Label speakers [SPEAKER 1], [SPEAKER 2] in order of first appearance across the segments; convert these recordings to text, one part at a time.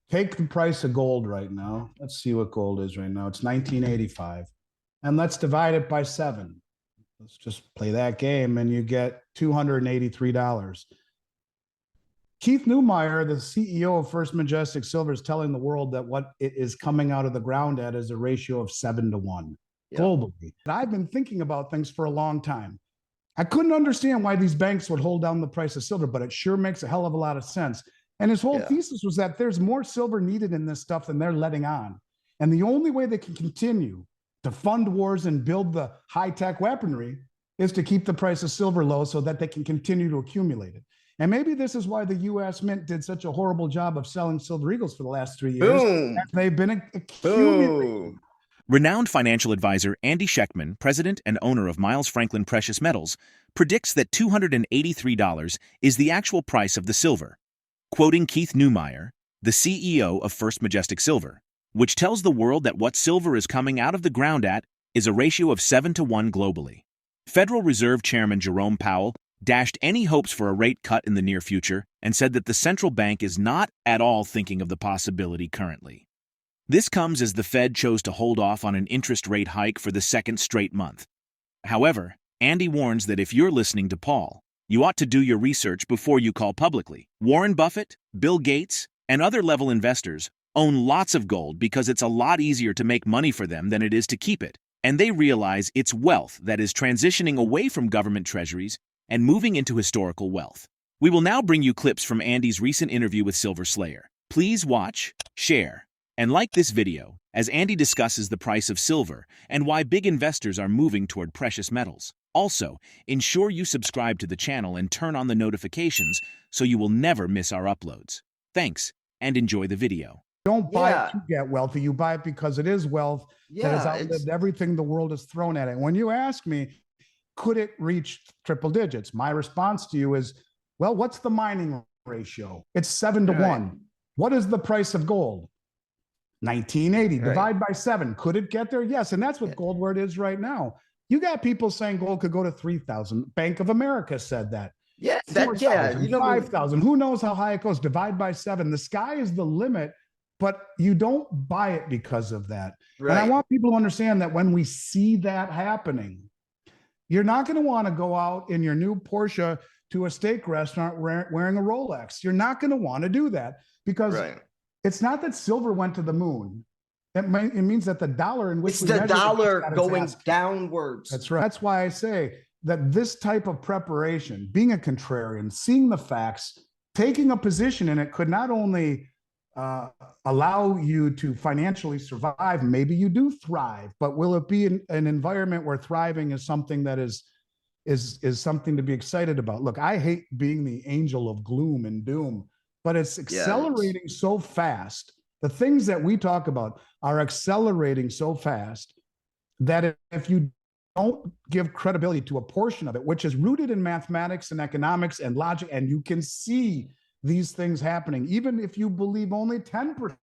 [SPEAKER 1] Take the price of gold right now. Let's see what gold is right now. It's 1985. And let's divide it by 7. Let's just play that game and you get $283. Keith Neumeyer, the CEO of First Majestic Silver, is telling the world that what it is coming out of the ground at is a ratio of 7-to-1 globally. And I've been thinking about things for a long time. I couldn't understand why these banks would hold down the price of silver, but it sure makes a hell of a lot of sense. And his whole thesis was that there's more silver needed in this stuff than they're letting on. And the only way they can continue to fund wars and build the high-tech weaponry is to keep the price of silver low so that they can continue to accumulate it. And maybe this is why the U.S. Mint did such a horrible job of selling silver eagles for the last 3 years.
[SPEAKER 2] Boom.
[SPEAKER 1] They've been accumulating.
[SPEAKER 2] Boom.
[SPEAKER 3] Renowned financial advisor Andy Schectman, president and owner of Miles Franklin Precious Metals, predicts that $283 is the actual price of the silver. Quoting Keith Neumeyer, the CEO of First Majestic Silver, which tells the world that what silver is coming out of the ground at is a ratio of 7-to-1 globally. Federal Reserve Chairman Jerome Powell dashed any hopes for a rate cut in the near future and said that the central bank is not at all thinking of the possibility currently. This comes as the Fed chose to hold off on an interest rate hike for the second straight month. However, Andy warns that if you're listening to Paul, you ought to do your research before you call publicly. Warren Buffett, Bill Gates, and other level investors own lots of gold because it's a lot easier to make money for them than it is to keep it, and they realize it's wealth that is transitioning away from government treasuries and moving into historical wealth. We will now bring you clips from Andy's recent interview with Silver Slayer. Please watch, share, and like this video as Andy discusses the price of silver and why big investors are moving toward precious metals. Also, ensure you subscribe to the channel and turn on the notifications so you will never miss our uploads. Thanks, and enjoy the video.
[SPEAKER 1] Don't buy it to get wealthy. You buy it because it is wealth that has outlived everything the world has thrown at it. When you ask me, could it reach triple digits? My response to you is, well, what's the mining ratio? It's 7-to-1. What is the price of gold? 1980. Divide by 7. Could it get there? Yes. And that's what gold where it is right now. You got people saying gold could go to 3,000. Bank of America said that. 4,000, 5,000. Who knows how high it goes? Divide by 7. The sky is the limit, but you don't buy it because of that. And I want people to understand that when we see that happening, you're not going to want to go out in your new Porsche to a steak restaurant wearing a Rolex. You're not going to want to do that because it's not that silver went to the moon. It means that the dollar in which
[SPEAKER 2] it's the dollar going downwards.
[SPEAKER 1] That's right. That's why I say that this type of preparation, being a contrarian, seeing the facts, taking a position in it could not only allow you to financially survive, maybe you do thrive, but will it be an environment where thriving is something that is something to be excited about? Look, I hate being the angel of gloom and doom, but it's accelerating so fast. The things that we talk about are accelerating so fast that if you don't give credibility to a portion of it, which is rooted in mathematics and economics and logic, and you can see these things happening, even if you believe only 10%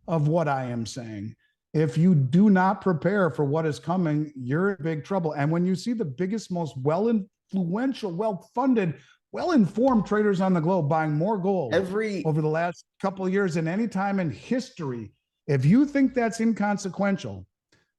[SPEAKER 1] of what I am saying, if you do not prepare for what is coming, you're in big trouble. And when you see the biggest, most well-influential, well-funded, well-informed traders on the globe buying more gold over the last couple of years than any time in history, if you think that's inconsequential,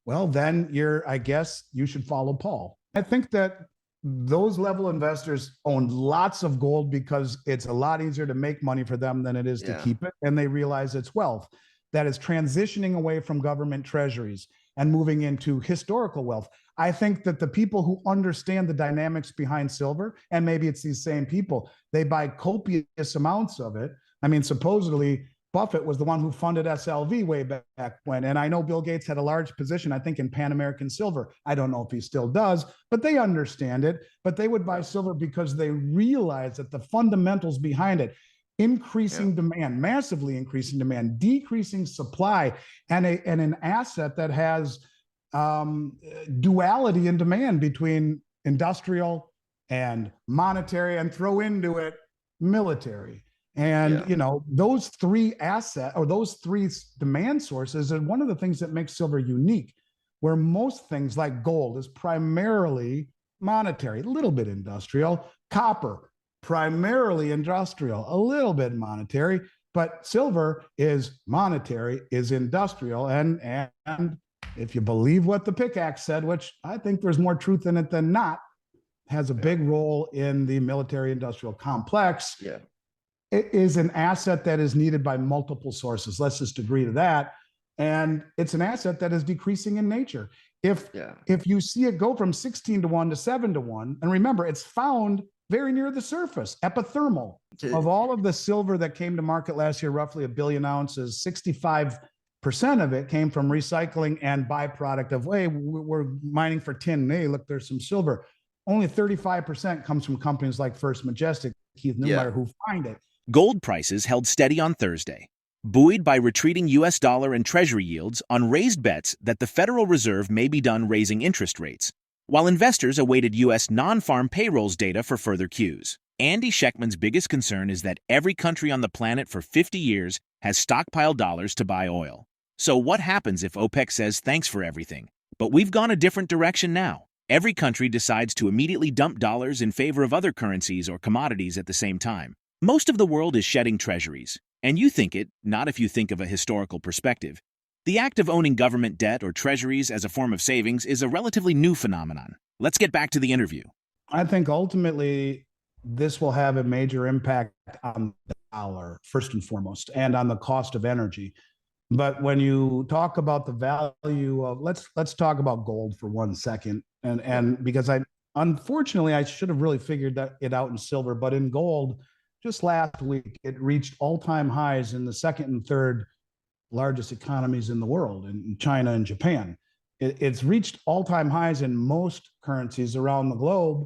[SPEAKER 1] well, then I guess you should follow Paul. I think that those level investors own lots of gold because it's a lot easier to make money for them than it is to keep it. And they realize it's wealth that is transitioning away from government treasuries and moving into historical wealth. I think that the people who understand the dynamics behind silver, and maybe it's these same people, they buy copious amounts of it. I mean, supposedly Buffett was the one who funded SLV way back when. And I know Bill Gates had a large position, I think, in Pan American Silver. I don't know if he still does, but they understand it. But they would buy silver because they realize that the fundamentals behind it, increasing demand, massively increasing demand, decreasing supply, and an asset that has duality in demand between industrial and monetary, and throw into it military. And, you know, those three demand sources are one of the things that makes silver unique, where most things like gold is primarily monetary, a little bit industrial, copper, primarily industrial, a little bit monetary. But silver is monetary, is industrial, and if you believe what the pickaxe said, which I think there's more truth in it than not, has a big role in the military industrial complex.
[SPEAKER 2] Yeah.
[SPEAKER 1] It is an asset that is needed by multiple sources. Let's just agree to that. And it's an asset that is decreasing in nature. If you see it go from 16 to 1 to 7 to 1, and remember, it's found very near the surface, epithermal. Of all of the silver that came to market last year, roughly 1 billion ounces, 65% of it came from recycling and byproduct of, hey, we're mining for tin. Hey, look, there's some silver. Only 35% comes from companies like First Majestic, Keith Neumeyer, who find it.
[SPEAKER 3] Gold prices held steady on Thursday, buoyed by retreating U.S. dollar and Treasury yields on raised bets that the Federal Reserve may be done raising interest rates, while investors awaited U.S. non-farm payrolls data for further cues. Andy Schectman's biggest concern is that every country on the planet for 50 years has stockpiled dollars to buy oil. So what happens if OPEC says thanks for everything, but we've gone a different direction now? Every country decides to immediately dump dollars in favor of other currencies or commodities at the same time. Most of the world is shedding treasuries, and you think it, not if you think of a historical perspective. The act of owning government debt or treasuries as a form of savings is a relatively new phenomenon. Let's get back to the interview.
[SPEAKER 1] I think ultimately this will have a major impact on the dollar, first and foremost, and on the cost of energy. But when you talk about the value of, let's talk about gold for 1 second. And because unfortunately, I should have really figured it out in silver, but in gold, just last week, it reached all-time highs in the second and third largest economies in the world, in China and Japan. It's reached all-time highs in most currencies around the globe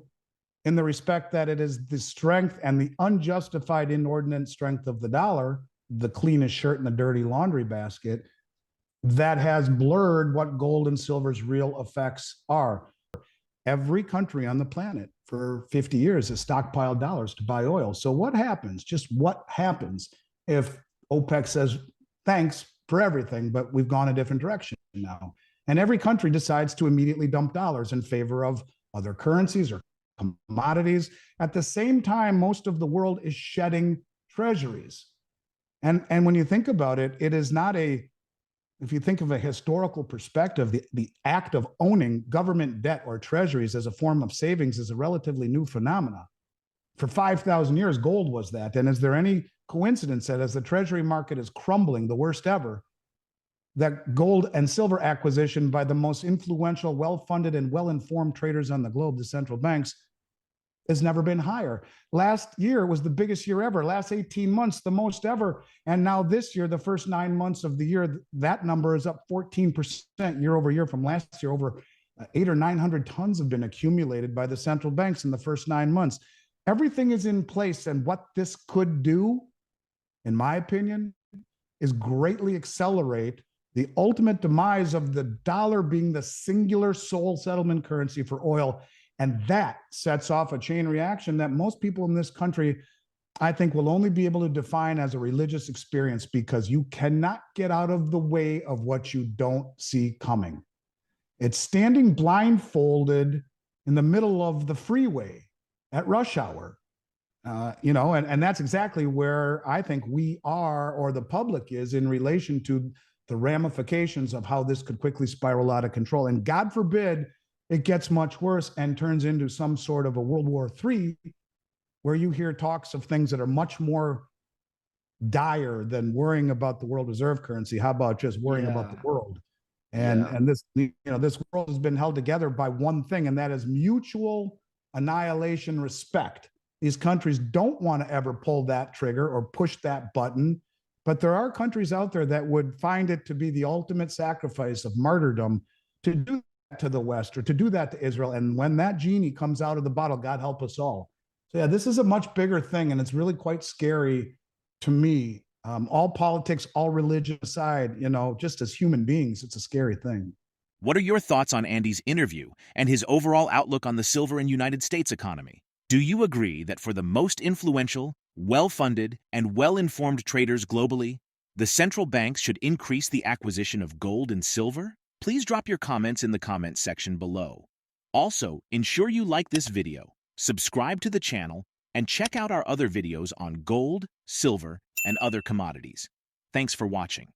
[SPEAKER 1] in the respect that it is the strength and the unjustified inordinate strength of the dollar, the cleanest shirt in the dirty laundry basket, that has blurred what gold and silver's real effects are. Every country on the planet for 50 years has stockpiled dollars to buy oil. So what happens, just what happens if OPEC says, thanks for everything, but we've gone a different direction now? And every country decides to immediately dump dollars in favor of other currencies or commodities. At the same time, most of the world is shedding treasuries. And when you think about it, it is not if you think of a historical perspective, the act of owning government debt or treasuries as a form of savings is a relatively new phenomena. For 5,000 years, gold was that. And is there any coincidence that as the treasury market is crumbling, the worst ever, that gold and silver acquisition by the most influential, well-funded, and well-informed traders on the globe, the central banks, has never been higher. Last year was the biggest year ever. Last 18 months, the most ever. And now this year, the first 9 months of the year, that number is up 14% year over year from last year. Over 800 or 900 tons have been accumulated by the central banks in the first 9 months. Everything is in place. And what this could do, in my opinion, is greatly accelerate the ultimate demise of the dollar being the singular sole settlement currency for oil. And that sets off a chain reaction that most people in this country, I think, will only be able to define as a religious experience, because you cannot get out of the way of what you don't see coming. It's standing blindfolded in the middle of the freeway at rush hour, and that's exactly where I think we are, or the public is, in relation to the ramifications of how this could quickly spiral out of control. And God forbid it gets much worse and turns into some sort of a World War III, where you hear talks of things that are much more dire than worrying about the world reserve currency. How about just worrying about the world? And this world has been held together by one thing, and that is mutual annihilation respect. These countries don't want to ever pull that trigger or push that button, but there are countries out there that would find it to be the ultimate sacrifice of martyrdom to do to the West or to do that to Israel. And when that genie comes out of the bottle, God help us all. So yeah, this is a much bigger thing, and it's really quite scary to me. All politics, all religion aside, just as human beings, it's a scary thing.
[SPEAKER 3] What are your thoughts on Andy's interview and his overall outlook on the silver and United States economy? Do you agree that for the most influential, well-funded, and well-informed traders globally, the central banks should increase the acquisition of gold and silver? Please drop your comments in the comments section below. Also, ensure you like this video, subscribe to the channel, and check out our other videos on gold, silver, and other commodities. Thanks for watching.